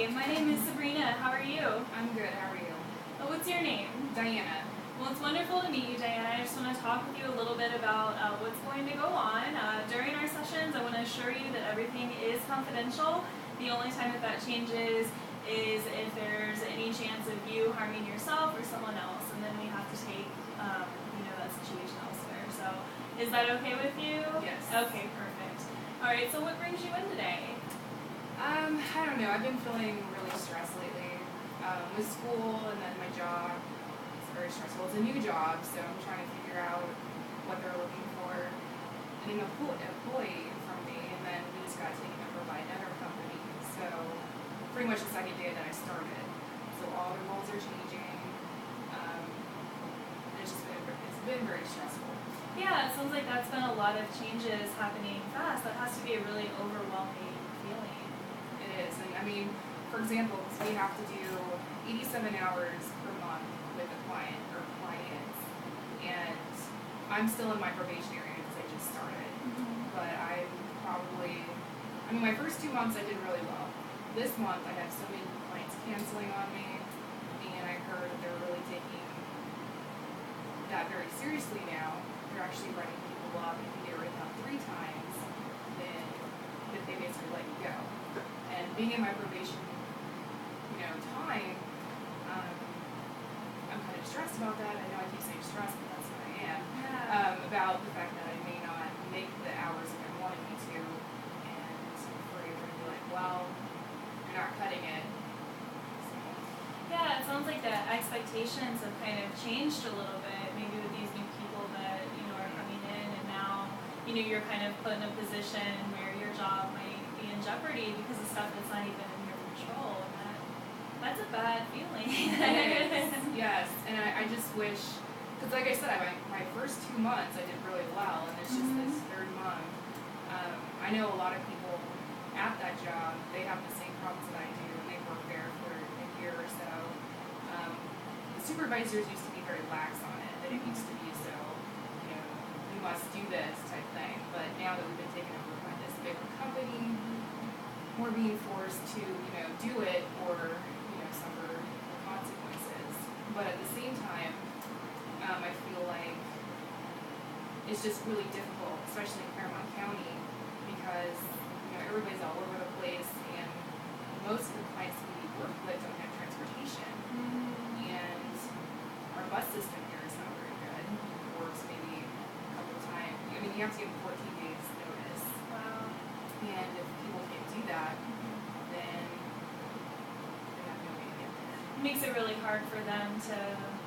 Hi, my name is Sabrina. How are you? I'm good. How are you? What's your name? Diana. Well, it's wonderful to meet you, Diana. I just want to talk with you a little bit about what's going to go on. During our sessions, I want to assure you that everything is confidential. The only time that changes is if there's any chance of you harming yourself or someone else, and then we have to take that situation elsewhere. So is that okay with you? Yes. Okay, perfect. All right, so what brings you in today? I don't know. I've been feeling really stressed lately with school and then my job. It's very stressful. It's a new job, so I'm trying to figure out what they're looking for in an employee from me, and then we just got taken over by another company. So pretty much the second day that I started. So all the roles are changing. It's been very stressful. Yeah, it sounds like that's been a lot of changes happening fast. That has to be a really overwhelming feeling. It is, and I mean, for example, we have to do 87 hours per month with a client or clients, and I'm still in my probation area because I just started. But my first 2 months I did really well. This month I have so many clients canceling on me, and I heard that they're really taking that very seriously now. They're actually writing people up. If you get written up 3 times, then they basically let you go. And being in my probation, time, I'm kind of stressed about that. I know I keep saying stressed, but that's what I am. Yeah. About the fact that I may not make the hours that I wanted me to, and for you to be like, well, you're not cutting it. So. Yeah, it sounds like the expectations have kind of changed a little bit, maybe with these new people that, are coming in, and now, you're kind of put in a position where your job might be in jeopardy because of stuff that's not even in your control. And that's a bad feeling. Yes, and I just wish, because like I said, my first 2 months I did really well, and it's just this third month. I know a lot of people at that job, they have the same problems that I do, and they've worked there for a year or so. The supervisors used to be very lax on it, that it used to be so, you must do this type thing. But now that we've been taken over by this bigger company, we're being forced to, do it or, suffer the consequences. But at the same time, I feel like it's just really difficult, especially in Claremont County, because, everybody's all over the place, and most of the clients we work with don't have transportation. And our bus system here is not very good. It works maybe a couple times. You have to give 14 days notice. Wow. And if people can't do that, then they have no way to get there. It makes it really hard for them to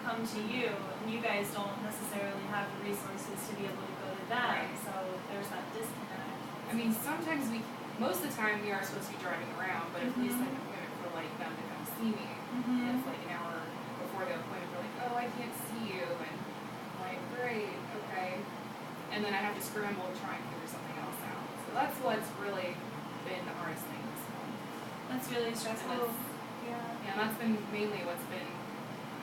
come to you, and you guys don't necessarily have the resources to be able to go to them, Right. so there's that disconnect. Sometimes most of the time we are supposed to be driving around, but if we set an appointment for them to come see me, and it's like an hour before the appointment, they're like, oh, I can't see you, and I'm like, great, okay. And then I have to scramble and try and figure something else out. So that's what's really been the hardest thing this month. That's really stressful. Yeah, and that's been mainly what's been,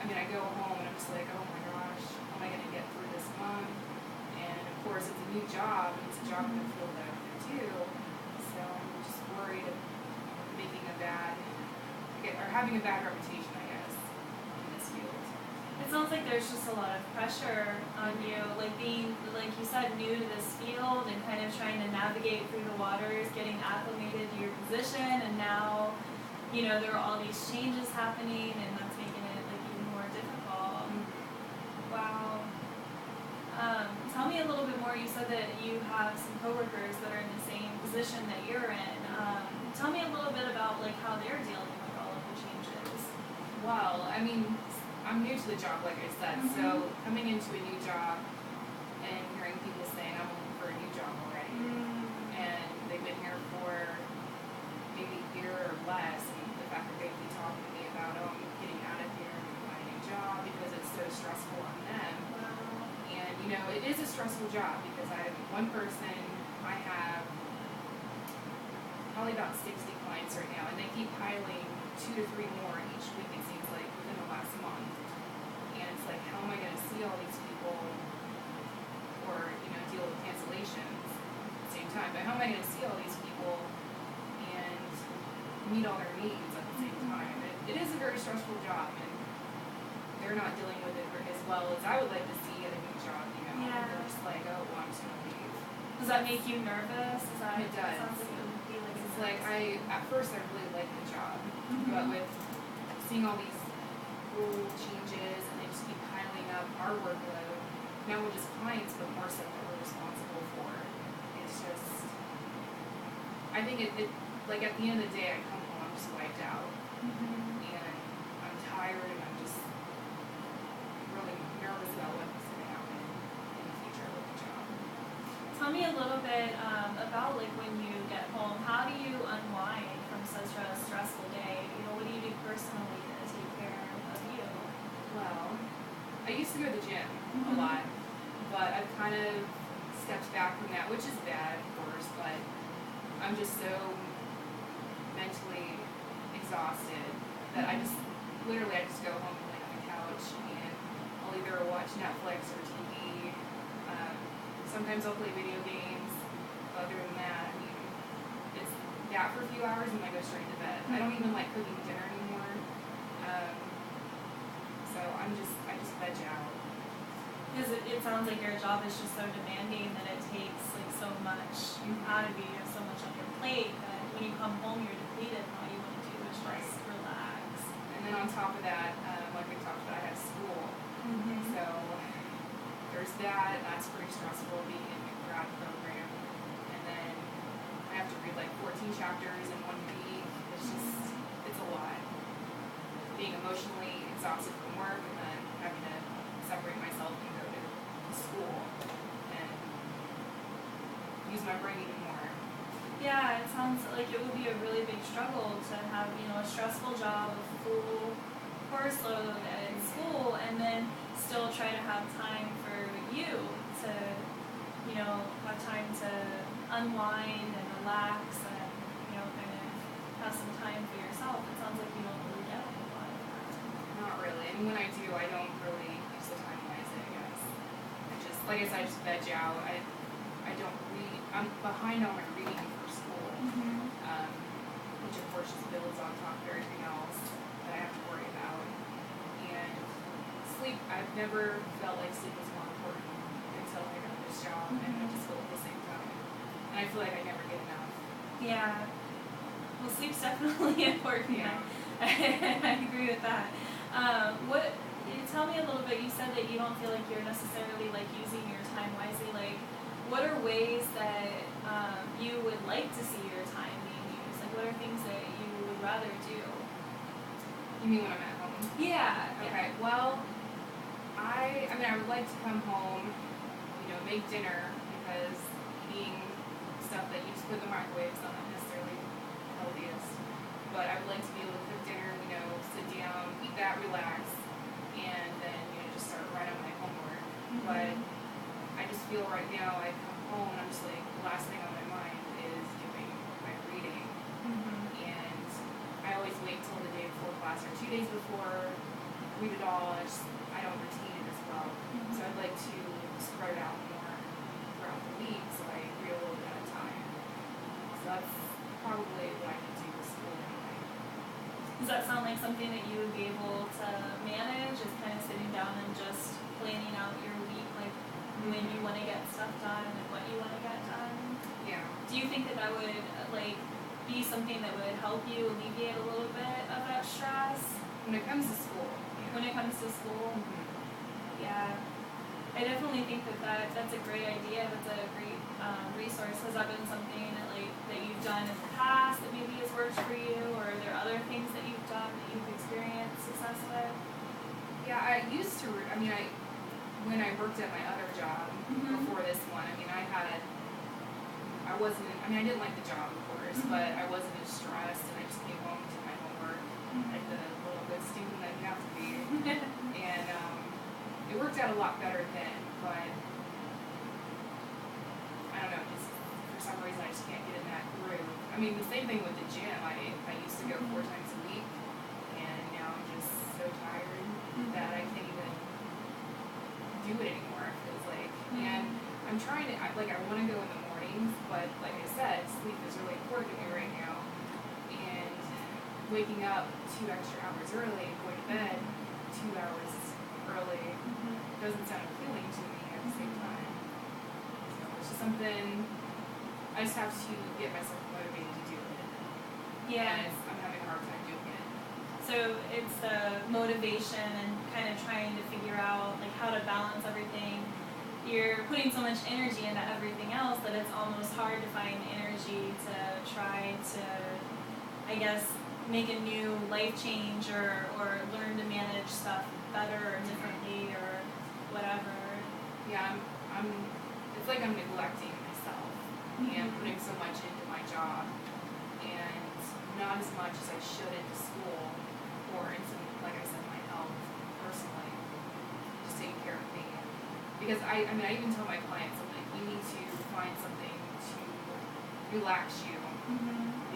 I go home and I'm just like, oh my gosh, how am I going to get through this month? And of course it's a new job, and it's a job in the field that I want to do, so I'm just worried of having a bad reputation, I guess, in this field. It sounds like there's just a lot of pressure on you, like being, like you said, new to this field and kind of trying to navigate through the waters, getting acclimated to your position, and now, there are all these changes happening, and that's making it even more difficult. Wow. Tell me a little bit more. You said that you have some coworkers that are in the same position that you're in. Tell me a little bit about how they're dealing with all of the changes. Well, I'm new to the job, like I said, so coming into a new job and hearing people saying I'm looking for a new job already, and they've been here for maybe a year or less, and the fact that they keep talking to me about, oh, I'm getting out of here and find a new job because it's so stressful on them. And, it is a stressful job because I have one person, I have probably about 60 clients right now, and they keep piling 2 to 3 more each week, it seems like, within the last month. And it's like, how am I going to see all these people or, deal with cancellations at the same time? But how am I going to see all these people and meet all their needs at the the same time. It is a very stressful job, and they're not dealing with it as well as I would like to see at a new job, you know. Yeah. They're just like, oh, well, I'm just gonna leave. Does that make you nervous? Is that It does. Sounds like it would be like It's like at first I really liked the job, but with seeing all these rule changes and they just keep piling up our workload, not only just clients but more stuff that we're responsible for. It's just, I think it like at the end of the day I come home, I'm just wiped out, and I'm tired, and I'm just really nervous about what's going to happen in the future with the job. Tell me a little bit about like when you get home. How do you unwind from such a stressful day? You know, what do you do personally to take care of you? Well, I used to go to the gym a lot, but I've kind of stepped back from that, which is bad, of course, but I'm just so mentally exhausted that I just go home and lay on the couch, and I'll either watch Netflix or TV. Sometimes I'll play video games. Other than that, I mean, it's that for a few hours and then I go straight to bed. I don't even like cooking dinner anymore. So I just veg out. Because it sounds like your job is just so demanding that it takes like so much out of you. You have so much on your plate that when you come home you're depleted and all you want to do is just relax. And then on top of that, like we talked about, I have school. So there's that, and that's pretty stressful being in the grad program. And then I have to read like 14 chapters in 1 week. It's just, it's a lot. Being emotionally exhausted from work and then having to separate myself and go to school and use my brain even more. Yeah, it sounds like it would be a really big struggle to have, you know, a stressful job, a full course load at school, and then still try to have time for you to, you know, have time to unwind and relax and, you know, kind of have some time for yourself. It sounds like you don't really get a whole lot of that. Not really. And when I do, I don't really use the time wisely, I guess. I just, like I said, I just veg out. I don't read. I'm behind on my reading for school, which of course just builds on top of everything else that I have to worry about. And sleep, I've never felt like sleep was more important until I got this job, and I just feel at the same time. And I feel like I never get enough. Yeah. Well, sleep's definitely important. Yeah. I agree with that. Tell me a little bit. You said that you don't feel like you're necessarily like using your time wisely. Like, what are ways that you would like to see your time being used? Like, what are things that you would rather do? You mean when I'm at home? Yeah. Okay. Well, I mean, I would like to come home, you know, make dinner, because eating stuff that you just put in the microwave is not necessarily the healthiest. But I would like to be able to cook dinner, you know, sit down, eat that, relax, and then, you know, just start right on my homework. But I just feel right now I come home and I'm just like, the last thing on my mind is doing my reading. And I always wait till the day before class or 2 days before, read it all. I don't routine it as well. So I'd like to spread it out more throughout the week so I read a little bit at a time. So that's probably what I could do with school anyway. Does that sound like something that you would be able to manage? Is kind of sitting down and just planning out your week, like when you want to get stuff done and what you want to get done? Yeah. Do you think that would like be something that would help you alleviate a little bit of that stress? When it comes to school. Yeah. When it comes to school? Yeah. I definitely think that's a great idea. That's a great resource. Has that been something that you've done in the past that maybe has worked for you, or are there other things that you've done that you've experienced success with? Yeah, I used to. When I worked at my other job before this one, I didn't like the job, of course, but I wasn't as stressed, and I just came home and did my homework, like the little good student that you have to be. And it worked out a lot better then, but I don't know, just for some reason I just can't get in that groove. I mean, the same thing with the gym. I used to go 4 times a week, and now I'm just so tired that I can't even do it anymore, it feels like. And I'm trying to, I want to go in the mornings, but like I said, sleep is really important to me right now. And waking up 2 extra hours early, going to bed 2 hours early, doesn't sound appealing to me at the same time. So it's just something I just have to get myself motivated to do it. Yeah. And I'm having a hard time doing it. So it's the motivation and kind of trying to figure out like how to balance everything. You're putting so much energy into everything else that it's almost hard to find energy to try to, I guess, make a new life change or learn to manage stuff better or differently or whatever. Yeah, I'm it's like I'm neglecting myself and putting so much into my job and not as much as I should into school or into, like I said, my health personally, just taking care of me. Because I even tell my clients, I'm like, you need to find something to relax you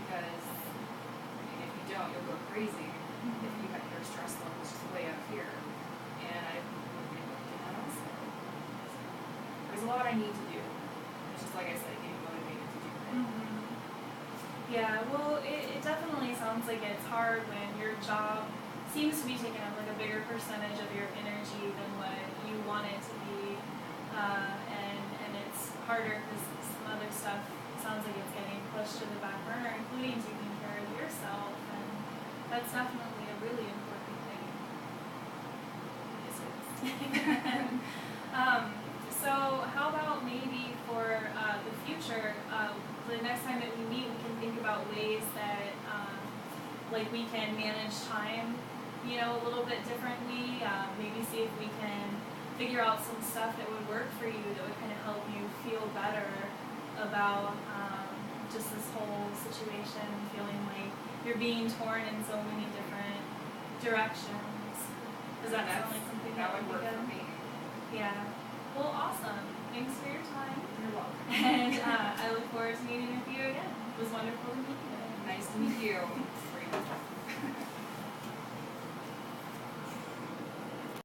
because if you don't, you'll go crazy if you have your stress levels just way up here. And I've been able to do that also. So there's a lot I need to do. It's just like I said, getting motivated to do it. Yeah, well, it definitely sounds like it's hard when your job seems to be taking up like a bigger percentage of your energy than what you want it to be, and it's harder because some other stuff sounds like it's getting pushed to the back burner, including taking care of yourself, and that's definitely a really important thing. Yes, it is. So how about maybe for the future, the next time that we meet, we can think about ways that like we can manage time, a little bit differently. Maybe see if we can figure out some stuff that would work for you that would kind of help you feel better about just this whole situation, feeling like you're being torn in so many different directions. Does that sound like something that would be work good? for me? Yeah. Well, awesome. Thanks for your time. You're welcome. And I look forward to meeting with you again. It was wonderful to meet you. Nice to meet you.